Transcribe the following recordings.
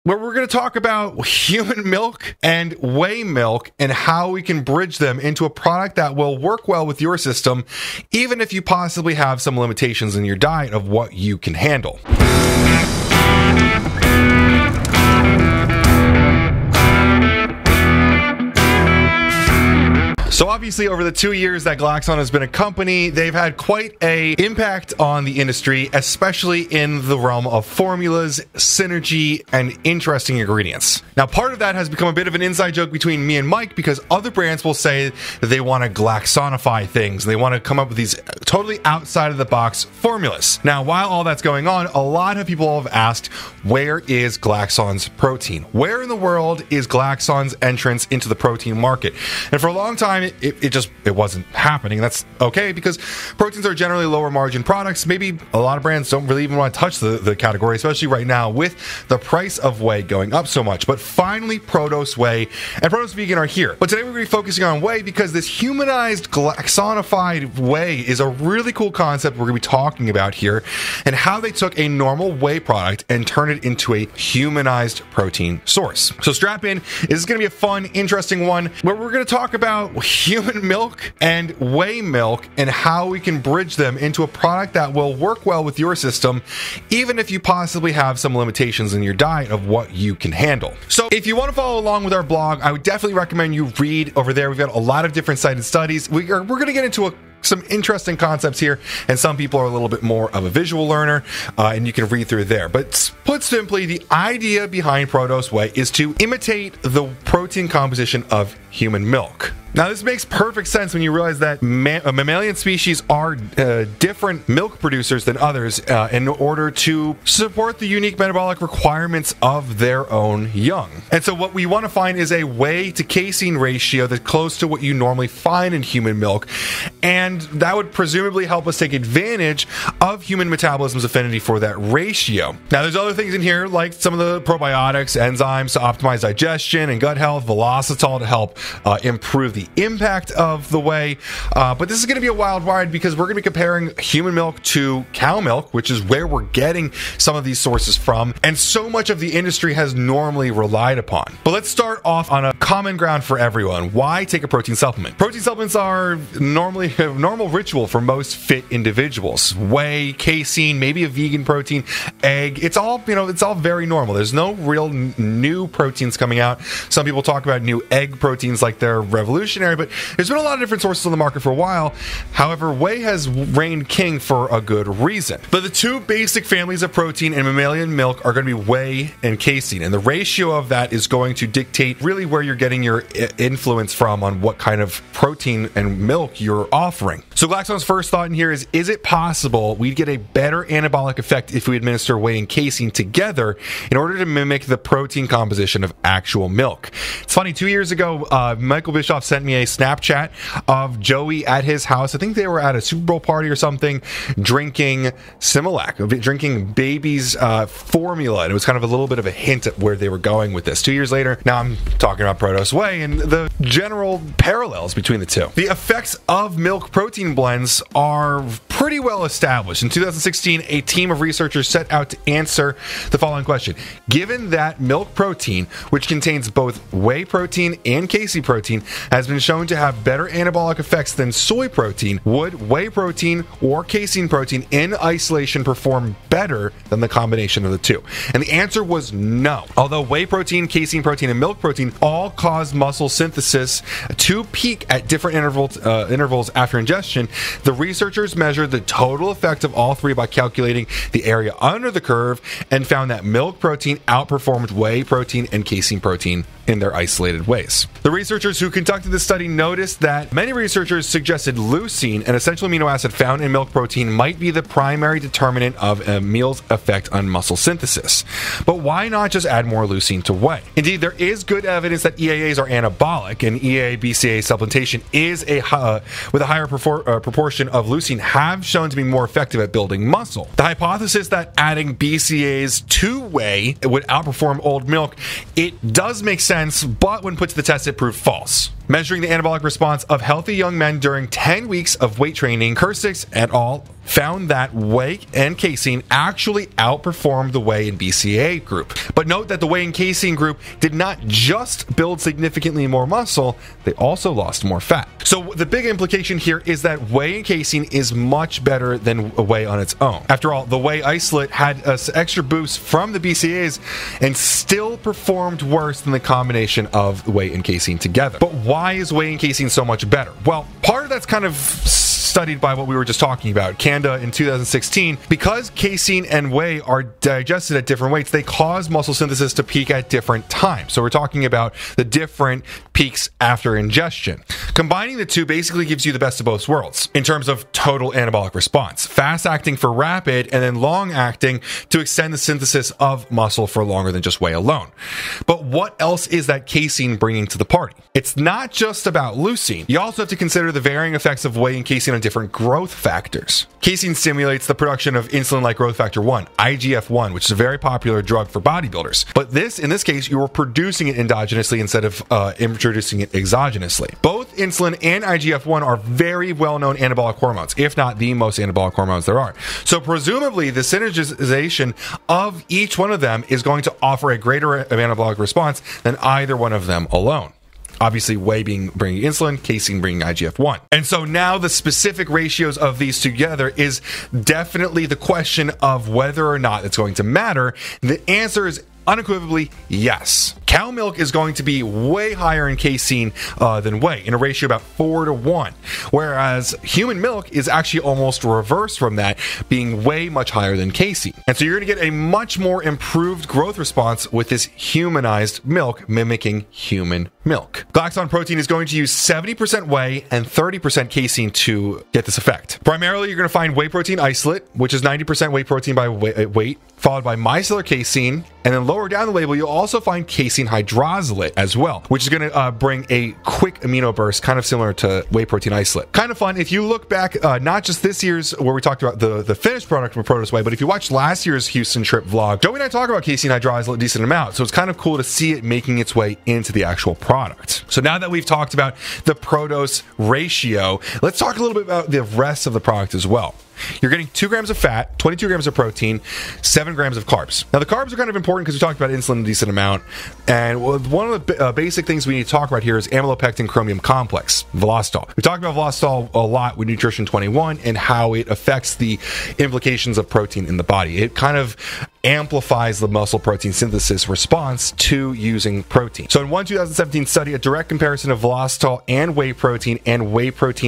where we're going to talk about human milk and whey milk and how we can bridge them into a product that will work well with your system, even if you possibly have some limitations in your diet of what you can handle. So obviously, over the 2 years that Glaxon has been a company, they've had quite an impact on the industry, especially in the realm of formulas, synergy, and interesting ingredients. Now, part of that has become a bit of an inside joke between me and Mike, because other brands will say that they want to Glaxonify things. They want to come up with these totally outside of the box formulas. Now, while all that's going on, a lot of people have asked, where is Glaxon's protein? Where in the world is Glaxon's entrance into the protein market? And for a long time, it wasn't happening. That's okay, because proteins are generally lower margin products. Maybe a lot of brands don't really even want to touch the category, especially right now with the price of whey going up so much. But finally, Protos Whey and Protos Vegan are here. But today we're going to be focusing on whey, because this humanized, Glaxonified whey is a really cool concept we're going to be talking about here, and how they took a normal whey product and turned it into a humanized protein source. So strap in. This is going to be a fun, interesting one, where we're going to talk about human milk and whey milk and how we can bridge them into a product that will work well with your system, even if you possibly have some limitations in your diet of what you can handle. So if you want to follow along with our blog, I would definitely recommend you read over there. We've got a lot of different cited studies. We're going to get into some interesting concepts here, and some people are a little bit more of a visual learner, and you can read through there. But put simply, the idea behind Protos Whey is to imitate the protein composition of human milk. Now, this makes perfect sense when you realize that mammalian species are different milk producers than others in order to support the unique metabolic requirements of their own young. And so what we want to find is a whey to casein ratio that's close to what you normally find in human milk, and that would presumably help us take advantage of human metabolism's affinity for that ratio. Now, there's other things in here, like some of the probiotics, enzymes to optimize digestion and gut health, velocitol to help improve the impact of the whey, but this is going to be a wild ride, because we're going to be comparing human milk to cow milk, which is where we're getting some of these sources from, and so much of the industry has normally relied upon. But let's start off on a common ground for everyone. Why take a protein supplement? Protein supplements are normally a normal ritual for most fit individuals. Whey, casein, maybe a vegan protein, egg, it's all very normal. There's no real new proteins coming out. Some people talk about new egg proteins like they're revolutionary, but there's been a lot of different sources on the market for a while. However, whey has reigned king for a good reason. But the two basic families of protein in mammalian milk are going to be whey and casein, and the ratio of that is going to dictate really where you're getting your influence from on what kind of protein and milk you're offering. So Glaxon's first thought in here is it possible we'd get a better anabolic effect if we administer whey and casein together in order to mimic the protein composition of actual milk? It's funny, 2 years ago, Michael Bischoff sent me a Snapchat of Joey at his house. I think they were at a Super Bowl party or something, drinking Similac, drinking baby's formula, and it was kind of a little bit of a hint at where they were going with this. 2 years later, now I'm talking about Protos Whey and the general parallels between the two. The effects of milk protein blends are pretty well established. In 2016, a team of researchers set out to answer the following question. Given that milk protein, which contains both whey protein and casein protein, has been shown to have better anabolic effects than soy protein, would whey protein or casein protein in isolation perform better than the combination of the two? And the answer was no. Although whey protein, casein protein, and milk protein all cause muscle synthesis to peak at different intervals after ingestion, the researchers measured the total effect of all three by calculating the area under the curve and found that milk protein outperformed whey protein and casein protein in their isolated ways. The researchers who conducted this study noticed that many researchers suggested leucine, an essential amino acid found in milk protein, might be the primary determinant of a meal's effect on muscle synthesis. But why not just add more leucine to whey? Indeed, there is good evidence that EAAs are anabolic, and EAA-BCAA supplementation is with a higher proportion of leucine have shown to be more effective at building muscle. The hypothesis that adding BCAAs to whey would outperform old milk, it does make sense, but when put to the test, it proved false. Measuring the anabolic response of healthy young men during 10 weeks of weight training, Kerstick et al. Found that whey and casein actually outperformed the whey and BCAA group. But note that the whey and casein group did not just build significantly more muscle, they also lost more fat. So the big implication here is that whey and casein is much better than whey on its own. After all, the whey isolate had an extra boost from the BCAAs and still performed worse than the combination of whey and casein together. But why is whey and casein so much better? Well, part of that's kind of studied by what we were just talking about, Kanda in 2016. Because casein and whey are digested at different weights, they cause muscle synthesis to peak at different times. So we're talking about the different peaks after ingestion. Combining the two basically gives you the best of both worlds in terms of total anabolic response. Fast acting for rapid and then long acting to extend the synthesis of muscle for longer than just whey alone. But what else is that casein bringing to the party? It's not just about leucine. You also have to consider the varying effects of whey and casein on different growth factors. Casein stimulates the production of insulin-like growth factor 1, IGF-1, which is a very popular drug for bodybuilders. But in this case, you're producing it endogenously instead of introducing it exogenously. Both insulin and IGF-1 are very well-known anabolic hormones, if not the most anabolic hormones there are. So presumably, the synergization of each one of them is going to offer a greater anabolic response than either one of them alone. Obviously, whey bringing insulin, casein bringing IGF-1. And so now the specific ratios of these together is definitely the question of whether or not it's going to matter. The answer is unequivocally yes. Cow milk is going to be way higher in casein than whey, in a ratio about 4-to-1, whereas human milk is actually almost reversed from that, being way much higher than casein. And so you're going to get a much more improved growth response with this humanized milk mimicking human milk. Glaxon protein is going to use 70% whey and 30% casein to get this effect. Primarily, you're going to find whey protein isolate, which is 90% whey protein by weight, followed by micellar casein, and then lower down the label, you'll also find casein hydrolysate as well, which is going to bring a quick amino burst, kind of similar to whey protein isolate. Kind of fun. If you look back, not just this year's where we talked about the finished product from Protos Whey, but if you watch last year's Houston trip vlog, Joey and I talk about casein hydrolysate a decent amount. So it's kind of cool to see it making its way into the actual product. So now that we've talked about the Protos ratio, let's talk a little bit about the rest of the product as well. You're getting 2 grams of fat, 22 grams of protein, 7 grams of carbs. Now, the carbs are kind of important because we talked about insulin a decent amount. And one of the basic things we need to talk about here is amylopectin chromium complex, Velostol. We talked about Velostol a lot with Nutrition 21 and how it affects the implications of protein in the body. It kind of amplifies the muscle protein synthesis response to using protein. So in one 2017 study, a direct comparison of Velostol and whey protein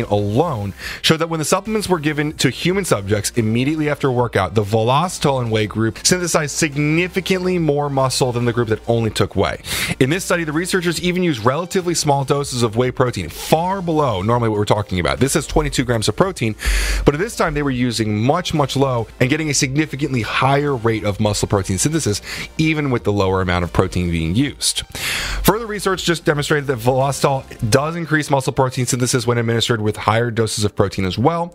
alone showed that when the supplements were given to human subjects immediately after a workout, the Velostol and whey group synthesized significantly more muscle than the group that only took whey. In this study, the researchers even used relatively small doses of whey protein, far below normally what we're talking about. This is 22 grams of protein, but at this time they were using much low and getting a significantly higher rate of muscle protein synthesis, even with the lower amount of protein being used. Further research just demonstrated that Velostol does increase muscle protein synthesis when administered with higher doses of protein as well.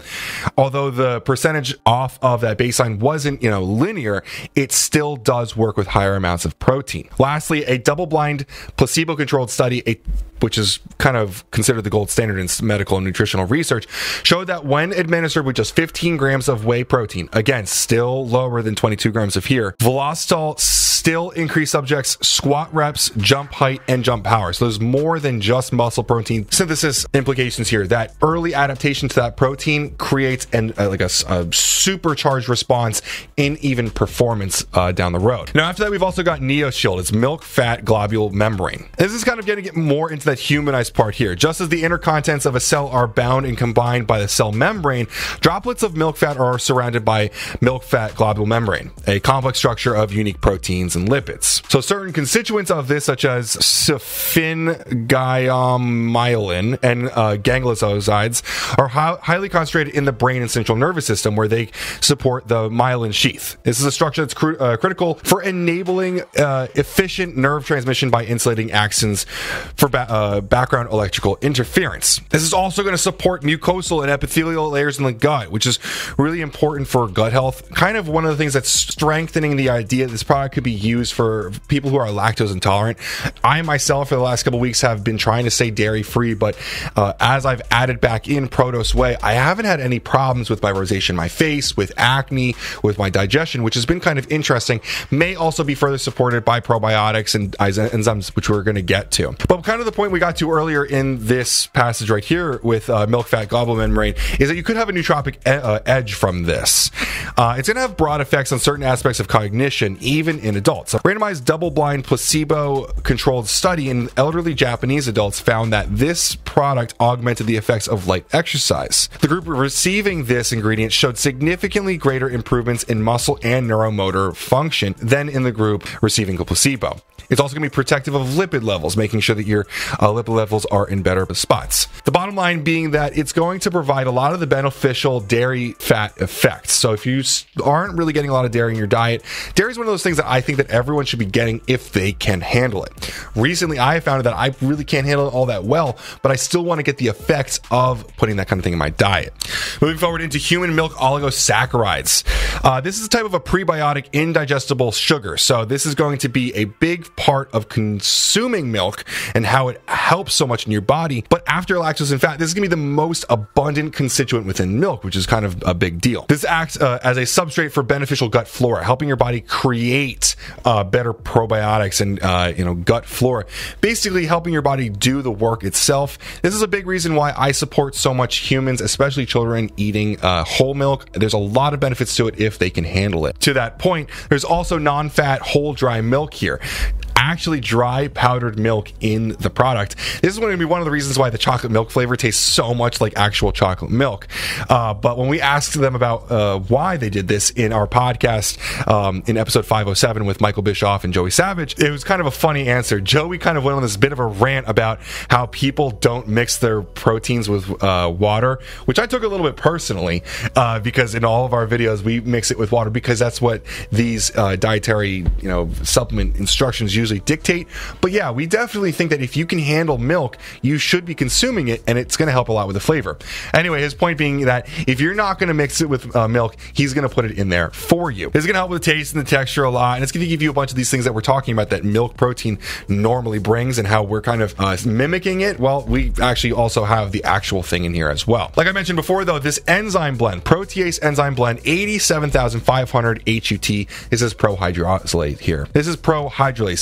Although the percentage off of that baseline wasn't, linear, it still does work with higher amounts of protein. Lastly, a double-blind, placebo-controlled study, which is kind of considered the gold standard in medical and nutritional research, showed that when administered with just 15 grams of whey protein, again, still lower than 22 grams of here, Velostol still increased subjects' squat reps, jump height, and jump power. So there's more than just muscle protein synthesis implications here. That early adaptation to that protein creates a supercharged response in even performance down the road. Now, after that, we've also got NeoShield. It's milk fat globule membrane. This is kind of going to get more into that humanized part here. Just as the inner contents of a cell are bound and combined by the cell membrane, droplets of milk fat are surrounded by milk fat globule membrane, a complex structure of unique proteins and lipids. So certain constituents of this, such as sphingomyelin and gangliosides, are highly concentrated in the brain and central nervous system, where they support the myelin sheath. This is a structure that's critical for enabling efficient nerve transmission by insulating axons for background electrical interference. This is also going to support mucosal and epithelial layers in the gut, which is really important for gut health. Kind of one of the things that's strengthening the idea this product could be used for people who are lactose intolerant. I myself myself for the last couple weeks have been trying to stay dairy free, but as I've added back in Protos Whey, I haven't had any problems with my rosacea in my face, with acne, with my digestion, which has been kind of interesting. May also be further supported by probiotics and enzymes, which we're going to get to. But kind of the point we got to earlier in this passage right here with milk fat globule membrane is that you could have a nootropic edge from this. It's going to have broad effects on certain aspects of cognition, even in adults. A randomized double-blind placebo-controlled study in elderly Japanese adults found that this product augmented the effects of light exercise. The group receiving this ingredient showed significantly greater improvements in muscle and neuromotor function than in the group receiving a placebo. It's also going to be protective of lipid levels, making sure that your lipid levels are in better spots. The bottom line being that it's going to provide a lot of the beneficial dairy fat effects. So if you aren't really getting a lot of dairy in your diet, dairy is one of those things that I think that everyone should be getting if they can handle it. Recently, I have found that I really can't handle it all that well, but I still want to get the effects of putting that kind of thing in my diet. Moving forward into human milk oligosaccharides. This is a type of a prebiotic indigestible sugar. So this is going to be a big part of consuming milk and how it helps so much in your body. But after lactose and fat, this is going to be the most abundant constituent within milk, which is kind of a big deal. This acts as a substrate for beneficial gut flora, helping your body create better probiotics and gut flora, basically helping your body do the work itself. This is a big reason why I support so much humans, especially children, eating whole milk. There's a lot of benefits to it if they can handle it. To that point, there's also non-fat whole dry milk here. Actually dry powdered milk in the product. This is going to be one of the reasons why the chocolate milk flavor tastes so much like actual chocolate milk. But when we asked them about why they did this in our podcast in episode 507 with Michael Bischoff and Joey Savage, it was kind of a funny answer. Joey kind of went on this bit of a rant about how people don't mix their proteins with water, which I took a little bit personally because in all of our videos we mix it with water because that's what these dietary supplement instructions usually dictate. But yeah, we definitely think that if you can handle milk, you should be consuming it, and it's going to help a lot with the flavor. Anyway, his point being that if you're not going to mix it with milk, he's going to put it in there for you. This is going to help with the taste and the texture a lot, and it's going to give you a bunch of these things that we're talking about that milk protein normally brings and how we're kind of mimicking it. Well, we actually also have the actual thing in here as well. Like I mentioned before, though, this enzyme blend, protease enzyme blend, 87,500 HUT. This is prohydrolase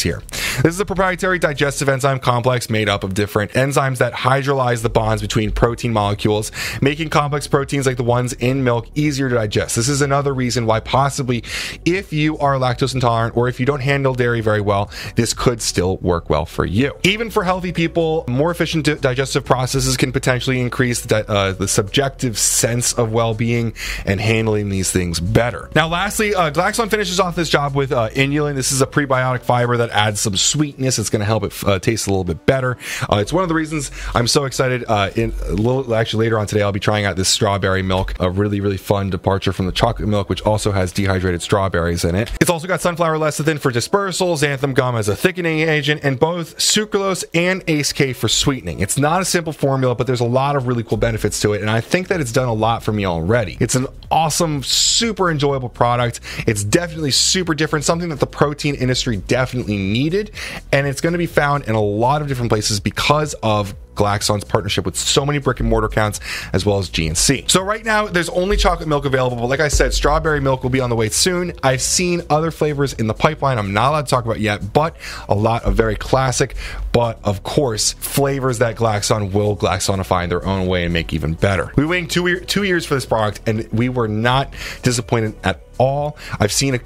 here. This is a proprietary digestive enzyme complex made up of different enzymes that hydrolyze the bonds between protein molecules, making complex proteins like the ones in milk easier to digest. This is another reason why possibly if you are lactose intolerant or if you don't handle dairy very well, this could still work well for you. Even for healthy people, more efficient digestive processes can potentially increase the subjective sense of well-being and handling these things better. Now, lastly, Glaxon finishes off this job with inulin. This is a prebiotic fiber that adds some sweetness. It's going to help it taste a little bit better. It's one of the reasons I'm so excited. Actually, later on today, I'll be trying out this strawberry milk, a really, really fun departure from the chocolate milk, which also has dehydrated strawberries in it. It's also got sunflower lecithin for dispersal, xanthan gum as a thickening agent, and both sucralose and ACE-K for sweetening. It's not a simple formula, but there's a lot of really cool benefits to it, and I think that it's done a lot for me already. It's an awesome, super enjoyable product. It's definitely super different, something that the protein industry definitely needed, and it's going to be found in a lot of different places because of Glaxon's partnership with so many brick and mortar accounts as well as GNC. So right now there's only chocolate milk available, but like I said, strawberry milk will be on the way soon. I've seen other flavors in the pipeline I'm not allowed to talk about yet, but a lot of very classic, but of course flavors that Glaxon will Glaxonify in their own way and make even better. We waited 2 years for this product and we were not disappointed at all. I've seen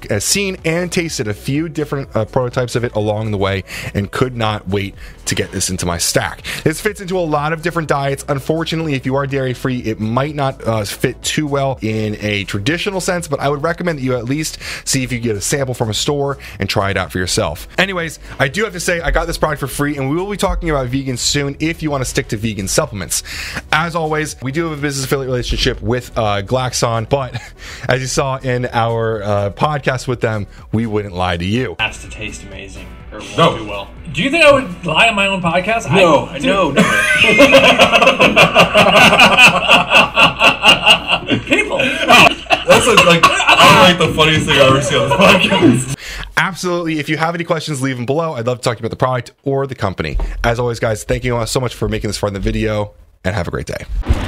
and tasted a few different prototypes of it along the way and could not wait to get this into my stack. This fits into a lot of different diets. Unfortunately, if you are dairy free, it might not fit too well in a traditional sense, but I would recommend that you at least see if you get a sample from a store and try it out for yourself. Anyways, I do have to say I got this product for free, and we will be talking about vegan soon if you want to stick to vegan supplements. As always, we do have a business affiliate relationship with Glaxon, but as you saw in our podcast with them, we wouldn't lie to you. Has to taste amazing or won't do well. Do you think I would lie on my own podcast? No. People. That's like the funniest thing I've ever seen on this podcast. Absolutely. If you have any questions, leave them below. I'd love to talk to you about the product or the company. As always, guys, thank you so much for making this far in the video, and have a great day.